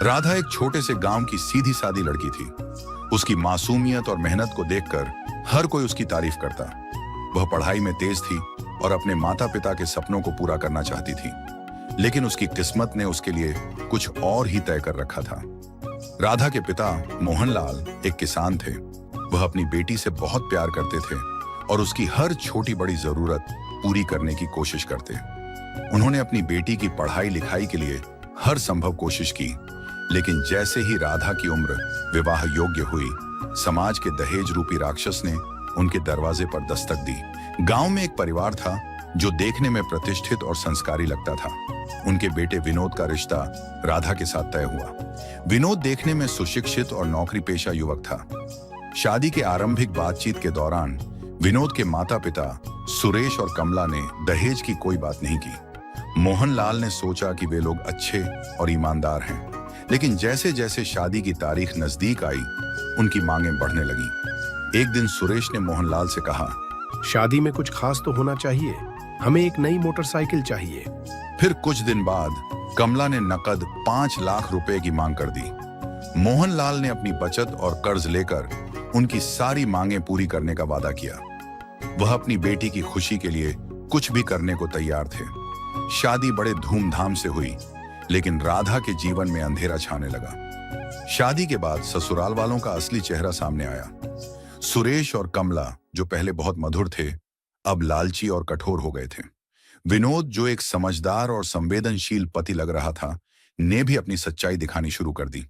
राधा एक छोटे से गांव की सीधी सादी लड़की थी। उसकी मासूमियत और मेहनत को देखकर हर कोई उसकी तारीफ करता। वह पढ़ाई में तेज थी और अपने माता पिता के सपनों को पूरा करना चाहती थी, लेकिन उसकी किस्मत ने उसके लिए कुछ और ही तय कर रखा था। राधा के पिता मोहनलाल एक किसान थे। वह अपनी बेटी से बहुत प्यार करते थे और उसकी हर छोटी बड़ी जरूरत पूरी करने की कोशिश करते। उन्होंने अपनी बेटी की पढ़ाई लिखाई के लिए हर संभव कोशिश की, लेकिन जैसे ही राधा की उम्र विवाह योग्य हुई, समाज के दहेज रूपी राक्षस ने उनके दरवाजे पर दस्तक दी। गांव में एक परिवार था जो देखने में प्रतिष्ठित और संस्कारी लगता था। उनके बेटे विनोद का रिश्ता राधा के साथ तय हुआ। विनोद देखने में सुशिक्षित और नौकरी पेशा युवक था। शादी के आरंभिक बातचीत के दौरान विनोद के माता पिता सुरेश और कमला ने दहेज की कोई बात नहीं की। मोहनलाल ने सोचा कि वे लोग अच्छे और ईमानदार हैं, लेकिन जैसे जैसे शादी की तारीख नजदीक आई, उनकी मांगें बढ़ने लगी। एक दिन सुरेश ने मोहनलाल से कहा, शादी में कुछ खास तो होना चाहिए, हमें एक नई मोटरसाइकिल चाहिए। फिर कुछ दिन बाद कमला ने नकद 5 लाख रुपए की मांग कर दी। मोहनलाल ने अपनी बचत और कर्ज लेकर उनकी सारी मांगें पूरी करने का वादा किया। वह अपनी बेटी की खुशी के लिए कुछ भी करने को तैयार थे। शादी बड़े धूमधाम से हुई, लेकिन राधा के जीवन में अंधेरा छाने लगा। शादी के बाद ससुराल वालों का असली चेहरा सामने आया। सुरेश और कमला, जो पहले बहुत मधुर थे, अब लालची और कठोर हो गए थे। विनोद, जो एक समझदार और संवेदनशील पति लग रहा था, ने भी अपनी सच्चाई दिखानी शुरू कर दी।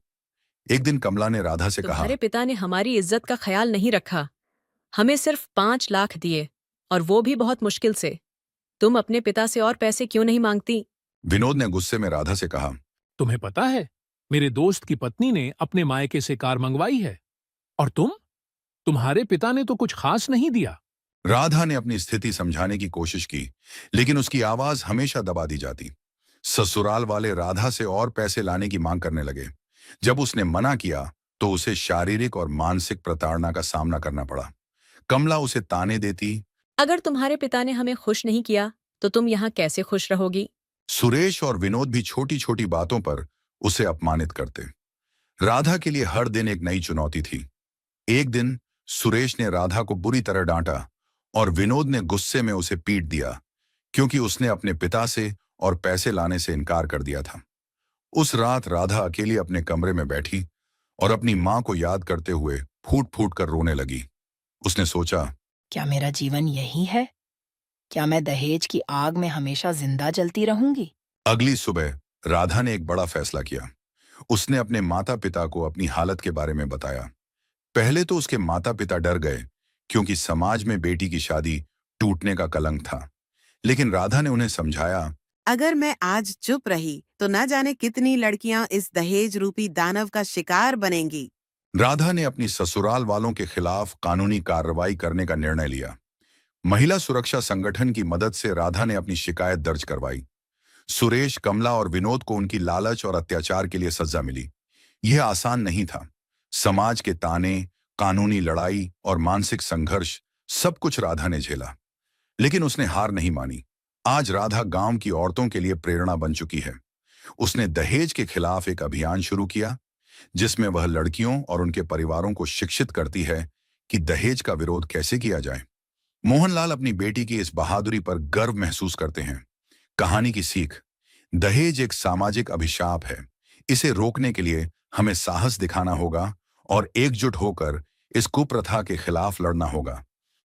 एक दिन कमला ने राधा से कहा, तुम्हारे पिता ने हमारी इज्जत का ख्याल नहीं रखा। हमें सिर्फ 5 लाख दिए, और वो भी बहुत मुश्किल से। तुम अपने पिता से और पैसे क्यों नहीं मांगती? विनोद ने गुस्से में राधा से कहा, तुम्हें पता है, मेरे दोस्त की पत्नी ने अपने मायके से कार मंगवाई है, और तुम्हारे पिता ने तो कुछ खास नहीं दिया। राधा ने अपनी स्थिति समझाने की कोशिश की, लेकिन उसकी आवाज हमेशा दबा दी जाती। ससुराल वाले राधा से और पैसे लाने की मांग करने लगे। जब उसने मना किया तो उसे शारीरिक और मानसिक प्रताड़ना का सामना करना पड़ा। कमला उसे ताने देती, अगर तुम्हारे पिता ने हमें खुश नहीं किया तो तुम यहाँ कैसे खुश रहोगी? सुरेश और विनोद भी छोटी छोटी बातों पर उसे अपमानित करते। राधा के लिए हर दिन एक नई चुनौती थी। एक दिन सुरेश ने राधा को बुरी तरह डांटा और विनोद ने गुस्से में उसे पीट दिया, क्योंकि उसने अपने पिता से और पैसे लाने से इनकार कर दिया था। उस रात राधा अकेली अपने कमरे में बैठी और अपनी मां को याद करते हुए फूट फूट कर रोने लगी। उसने सोचा, क्या मेरा जीवन यही है? क्या मैं दहेज की आग में हमेशा जिंदा जलती रहूंगी? अगली सुबह राधा ने एक बड़ा फैसला किया। उसने अपने माता पिता को अपनी हालत के बारे में बताया। पहले तो उसके माता पिता डर गए, क्योंकि समाज में बेटी की शादी टूटने का कलंक था। लेकिन राधा ने उन्हें समझाया, अगर मैं आज चुप रही तो न जाने कितनी लड़कियां इस दहेज रूपी दानव का शिकार बनेंगी। राधा ने अपनी ससुराल वालों के खिलाफ कानूनी कार्रवाई करने का निर्णय लिया। महिला सुरक्षा संगठन की मदद से राधा ने अपनी शिकायत दर्ज करवाई। सुरेश, कमला और विनोद को उनकी लालच और अत्याचार के लिए सजा मिली। यह आसान नहीं था। समाज के ताने, कानूनी लड़ाई और मानसिक संघर्ष, सब कुछ राधा ने झेला, लेकिन उसने हार नहीं मानी। आज राधा गांव की औरतों के लिए प्रेरणा बन चुकी है। उसने दहेज के खिलाफ एक अभियान शुरू किया, जिसमें वह लड़कियों और उनके परिवारों को शिक्षित करती है कि दहेज का विरोध कैसे किया जाए। मोहनलाल अपनी बेटी की इस बहादुरी पर गर्व महसूस करते हैं। कहानी की सीख, दहेज एक सामाजिक अभिशाप है। इसे रोकने के लिए हमें साहस दिखाना होगा और एकजुट होकर इस कुप्रथा के खिलाफ लड़ना होगा।